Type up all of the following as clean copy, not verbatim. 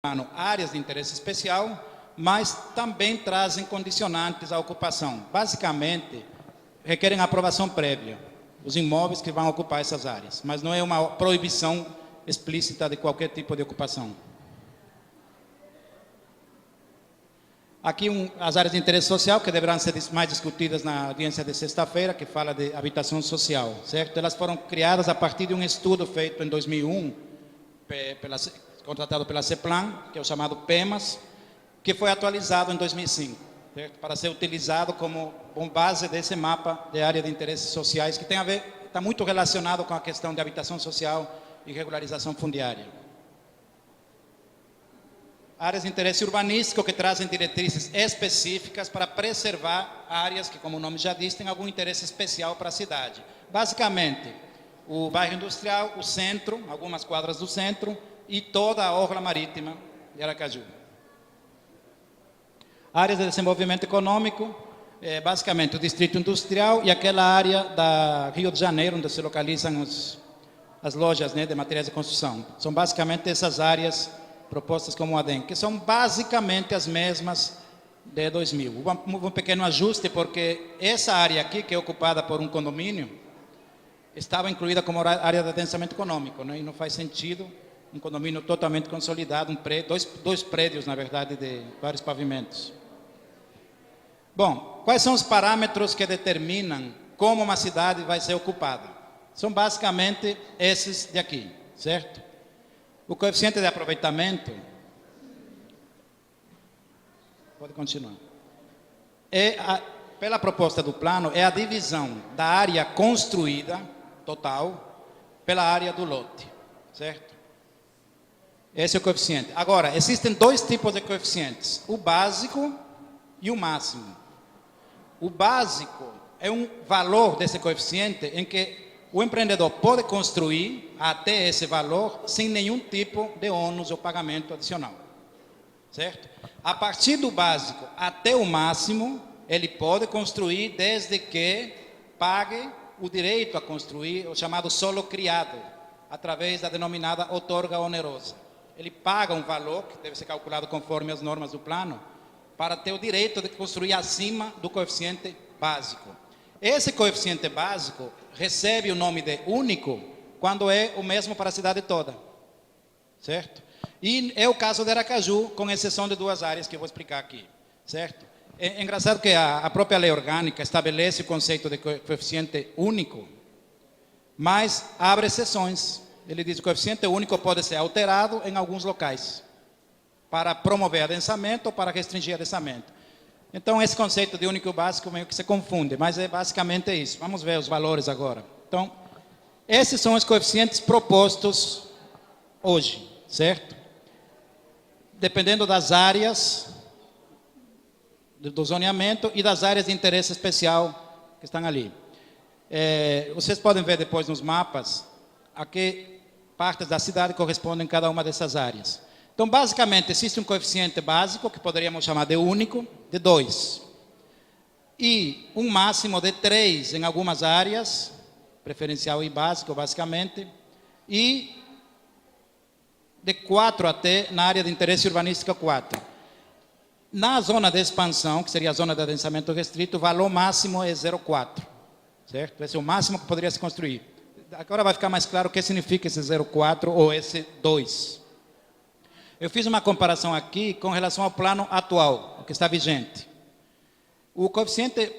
áreas de interesse especial, mas também trazem condicionantes à ocupação. Basicamente, requerem aprovação prévia, os imóveis que vão ocupar essas áreas, mas não é uma proibição explícita de qualquer tipo de ocupação. Aqui as áreas de interesse social, que deverão ser mais discutidas na audiência de sexta-feira, que fala de habitação social, certo? Elas foram criadas a partir de um estudo feito em 2001, contratado pela CEPLAN, que é o chamado PEMAS, que foi atualizado em 2005, certo? Para ser utilizado como base desse mapa de área de interesses sociais, que tem a ver, está muito relacionado com a questão de habitação social e regularização fundiária. Áreas de interesse urbanístico que trazem diretrizes específicas para preservar áreas que, como o nome já diz, têm algum interesse especial para a cidade. Basicamente, o bairro industrial, o centro, algumas quadras do centro e toda a orla marítima de Aracaju. Áreas de desenvolvimento econômico, basicamente o distrito industrial e aquela área da Rio de Janeiro, onde se localizam as lojas, né, de materiais de construção. São basicamente essas áreas propostas como o ADEM, que são basicamente as mesmas de 2000. Um pequeno ajuste, porque essa área aqui, que é ocupada por um condomínio, estava incluída como área de adensamento econômico, né? E não faz sentido um condomínio totalmente consolidado, dois prédios, na verdade, de vários pavimentos. Bom, quais são os parâmetros que determinam como uma cidade vai ser ocupada? São basicamente esses de aqui, certo? O coeficiente de aproveitamento, pode continuar, pela proposta do plano, é a divisão da área construída, total, pela área do lote, certo? Esse é o coeficiente. Agora, existem dois tipos de coeficientes, o básico e o máximo. O básico é um valor desse coeficiente em que o empreendedor pode construir até esse valor sem nenhum tipo de ônus ou pagamento adicional, certo? A partir do básico até o máximo, ele pode construir desde que pague o direito a construir, o chamado solo criado, através da denominada outorga onerosa. Ele paga um valor, que deve ser calculado conforme as normas do plano, para ter o direito de construir acima do coeficiente básico. Esse coeficiente básico recebe o nome de único quando é o mesmo para a cidade toda, certo? E é o caso de Aracaju, com exceção de duas áreas que eu vou explicar aqui, certo? É engraçado que a própria lei orgânica estabelece o conceito de coeficiente único, mas abre exceções. Ele diz que o coeficiente único pode ser alterado em alguns locais, para promover adensamento ou para restringir adensamento. Então, esse conceito de único e básico meio que se confunde, mas é basicamente isso. Vamos ver os valores agora. Então, esses são os coeficientes propostos hoje, certo? Dependendo das áreas do zoneamento e das áreas de interesse especial que estão ali. Vocês podem ver depois nos mapas a que partes da cidade correspondem a cada uma dessas áreas. Então, basicamente, existe um coeficiente básico, que poderíamos chamar de único, de 2. E um máximo de 3 em algumas áreas, preferencial e básico, basicamente, e de 4 até na área de interesse urbanístico 4. Na zona de expansão, que seria a zona de adensamento restrito, o valor máximo é 0,4, certo? Esse é o máximo que poderia se construir. Agora vai ficar mais claro o que significa esse 0,4 ou esse 2. Eu fiz uma comparação aqui com relação ao plano atual, que está vigente. O coeficiente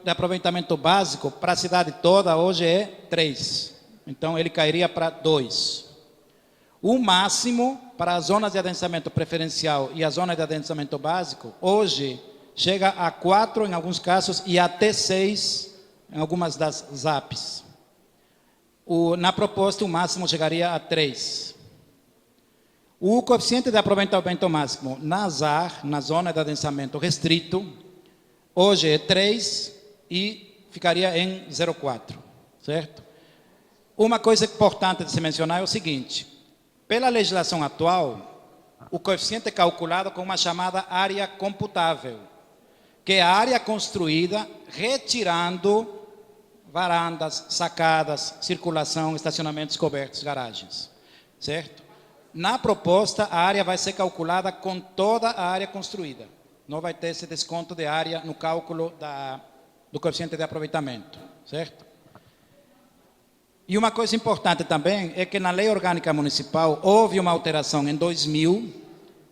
de aproveitamento básico para a cidade toda hoje é 3. Então, ele cairia para 2. O máximo para as zonas de adensamento preferencial e a zona de adensamento básico, hoje, chega a 4 em alguns casos e até 6 em algumas das ZAPs. Na proposta, o máximo chegaria a 3. O coeficiente de aproveitamento máximo na ZAR, na zona de adensamento restrito, hoje é 3 e ficaria em 0,4, certo? Uma coisa importante de se mencionar é o seguinte: pela legislação atual, o coeficiente é calculado com uma chamada área computável, que é a área construída retirando varandas, sacadas, circulação, estacionamentos cobertos, garagens, certo? Na proposta, a área vai ser calculada com toda a área construída. Não vai ter esse desconto de área no cálculo do coeficiente de aproveitamento, certo? E uma coisa importante também é que na Lei Orgânica Municipal houve uma alteração em 2000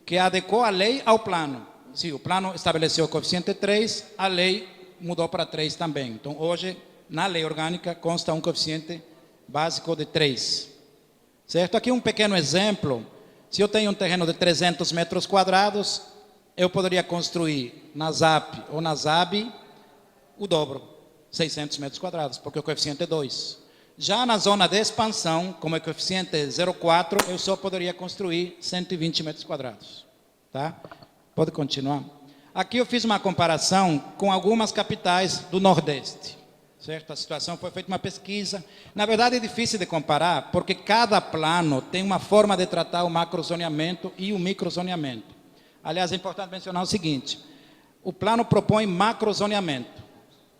que adequou a lei ao plano. Sim, o plano estabeleceu o coeficiente 3, a lei mudou para 3 também. Então, hoje, na lei orgânica, consta um coeficiente básico de 3. Certo? Aqui um pequeno exemplo. Se eu tenho um terreno de 300 metros quadrados, eu poderia construir na ZAP ou na ZAB o dobro, 600 metros quadrados, porque o coeficiente é 2. Já na zona de expansão, como é coeficiente 0,4, eu só poderia construir 120 metros quadrados. Tá? Pode continuar. Aqui eu fiz uma comparação com algumas capitais do Nordeste. Certo? A situação foi feita uma pesquisa. Na verdade é difícil de comparar, porque cada plano tem uma forma de tratar o macrozoneamento e o microzoneamento. Aliás, é importante mencionar o seguinte: o plano propõe macrozoneamento,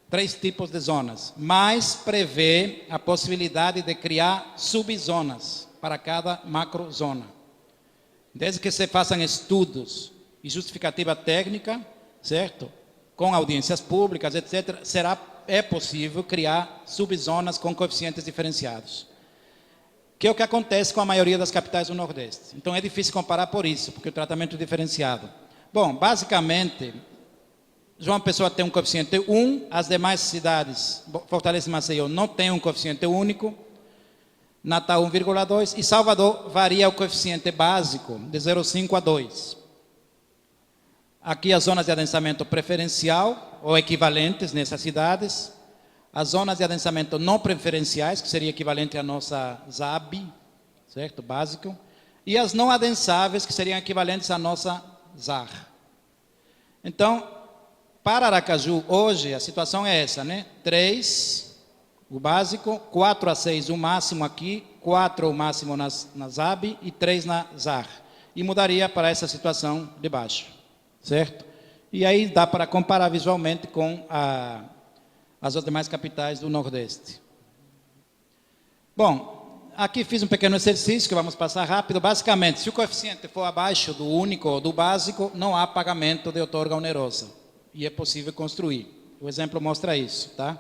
3 tipos de zonas, mas prevê a possibilidade de criar subzonas para cada macrozona. Desde que se façam estudos e justificativa técnica, certo? Com audiências públicas, etc., é possível criar subzonas com coeficientes diferenciados, que é o que acontece com a maioria das capitais do Nordeste. Então é difícil comparar por isso, porque o tratamento é diferenciado. Bom, basicamente, João Pessoa tem um coeficiente 1, as demais cidades, Fortaleza e Maceió, não tem um coeficiente único, Natal 1,2 e Salvador varia o coeficiente básico de 0,5 a 2. Aqui as zonas de adensamento preferencial ou equivalentes nessas cidades, as zonas de adensamento não preferenciais, que seria equivalente à nossa ZAB, certo? Básico, e as não adensáveis, que seriam equivalentes à nossa ZAR. Então, para Aracaju, hoje, a situação é essa, né? 3, o básico, 4 a 6, o máximo aqui, 4 o máximo na ZAB e 3 na ZAR. E mudaria para essa situação de baixo, certo? E aí dá para comparar visualmente com as demais capitais do Nordeste. Bom, aqui fiz um pequeno exercício que vamos passar rápido. Basicamente, se o coeficiente for abaixo do único ou do básico, não há pagamento de outorga onerosa. E é possível construir. O exemplo mostra isso, tá?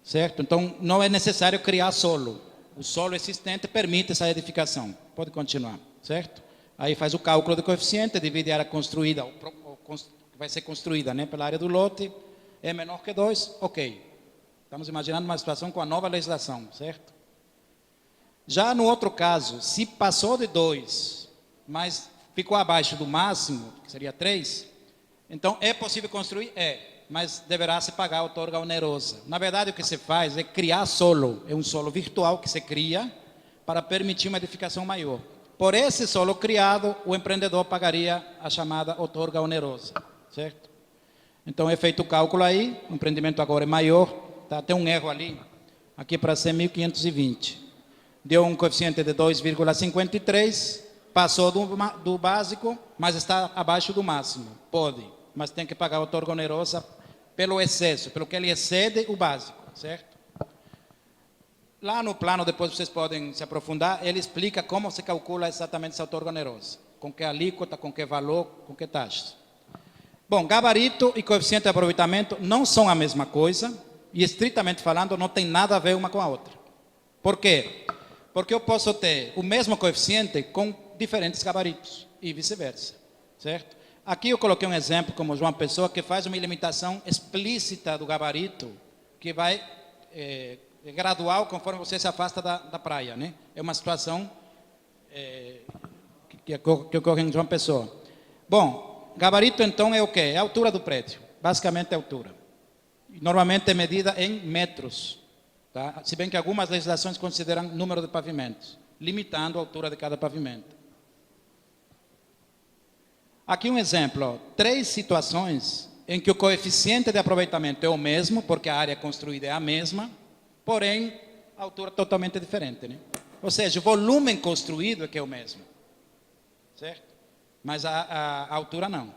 Certo? Então, não é necessário criar solo. O solo existente permite essa edificação. Pode continuar, certo? Aí faz o cálculo do coeficiente, divide a área construída, vai ser construída, né, pela área do lote, é menor que 2, ok. Estamos imaginando uma situação com a nova legislação, certo? Já no outro caso, se passou de 2, mas ficou abaixo do máximo, que seria 3, então é possível construir? É, mas deverá se pagar a outorga onerosa. Na verdade, o que se faz é criar solo, é um solo virtual que se cria para permitir uma edificação maior. Por esse solo criado, o empreendedor pagaria a chamada outorga onerosa, certo? Então é feito o cálculo aí, o empreendimento agora é maior, tá? Tem um erro ali, aqui para ser 1.520. Deu um coeficiente de 2,53, passou do básico, mas está abaixo do máximo. Pode, mas tem que pagar a outorga onerosa pelo excesso, pelo que ele excede o básico, certo? Lá no plano, depois vocês podem se aprofundar, ele explica como se calcula exatamente essa outorga onerosa. Com que alíquota, com que valor, com que taxa. Bom, gabarito e coeficiente de aproveitamento não são a mesma coisa e, estritamente falando, não tem nada a ver uma com a outra. Por quê? Porque eu posso ter o mesmo coeficiente com diferentes gabaritos e vice-versa, certo? Aqui eu coloquei um exemplo como João Pessoa, que faz uma limitação explícita do gabarito, que vai gradual conforme você se afasta da praia, né? É uma situação que ocorre em João Pessoa. Bom, gabarito então é o quê? É a altura do prédio, basicamente é a altura. Normalmente é medida em metros, tá? Se bem que algumas legislações consideram número de pavimentos, limitando a altura de cada pavimento. Aqui um exemplo, ó, 3 situações em que o coeficiente de aproveitamento é o mesmo, porque a área construída é a mesma, porém a altura totalmente diferente, né? Ou seja, o volume construído é que é o mesmo, certo? Mas a altura não.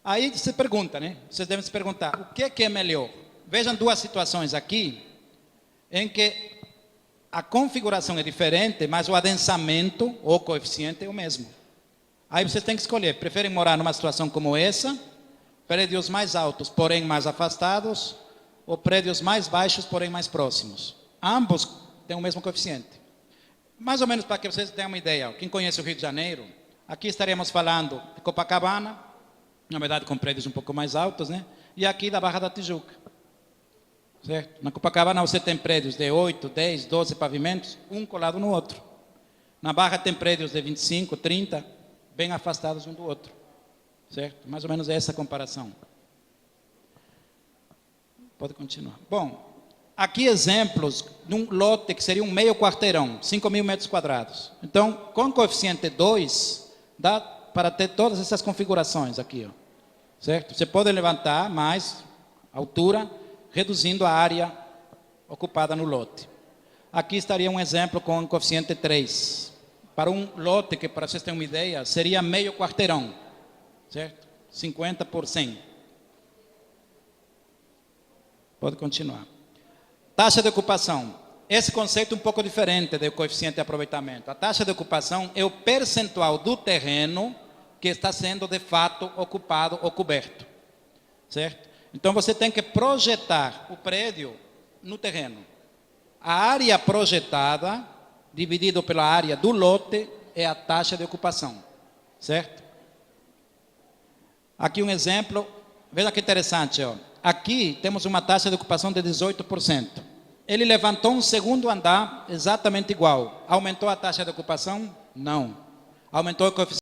Aí você pergunta, né? Vocês devem se perguntar, o que é melhor? Vejam 2 situações aqui, em que A configuração é diferente, mas o adensamento ou coeficiente é o mesmo. Aí você tem que escolher, preferem morar numa situação como essa, prédios mais altos, porém mais afastados, ou prédios mais baixos, porém mais próximos. Ambos têm o mesmo coeficiente. Mais ou menos para que vocês tenham uma ideia, quem conhece o Rio de Janeiro, aqui estaremos falando de Copacabana, na verdade com prédios um pouco mais altos, né? E aqui da Barra da Tijuca. Certo? Na Copacabana você tem prédios de 8, 10, 12 pavimentos, um colado no outro. Na Barra tem prédios de 25, 30, bem afastados um do outro. Certo? Mais ou menos essa comparação. Pode continuar. Bom, aqui exemplos de um lote que seria um meio quarteirão, 5.000 metros quadrados. Então, com coeficiente 2, dá para ter todas essas configurações aqui. Ó. Certo? Você pode levantar mais altura, reduzindo a área ocupada no lote. Aqui estaria um exemplo com coeficiente 3. Para um lote que, para vocês terem uma ideia, seria meio quarteirão. Certo? 50 por 100. Pode continuar. Taxa de ocupação. Esse conceito é um pouco diferente do coeficiente de aproveitamento. A taxa de ocupação é o percentual do terreno que está sendo, de fato, ocupado ou coberto. Certo? Então, você tem que projetar o prédio no terreno. A área projetada, dividido pela área do lote, é a taxa de ocupação. Certo? Aqui um exemplo. Veja que interessante. Ó. Aqui temos uma taxa de ocupação de 18%. Ele levantou um segundo andar exatamente igual. Aumentou a taxa de ocupação? Não. Aumentou o coeficiente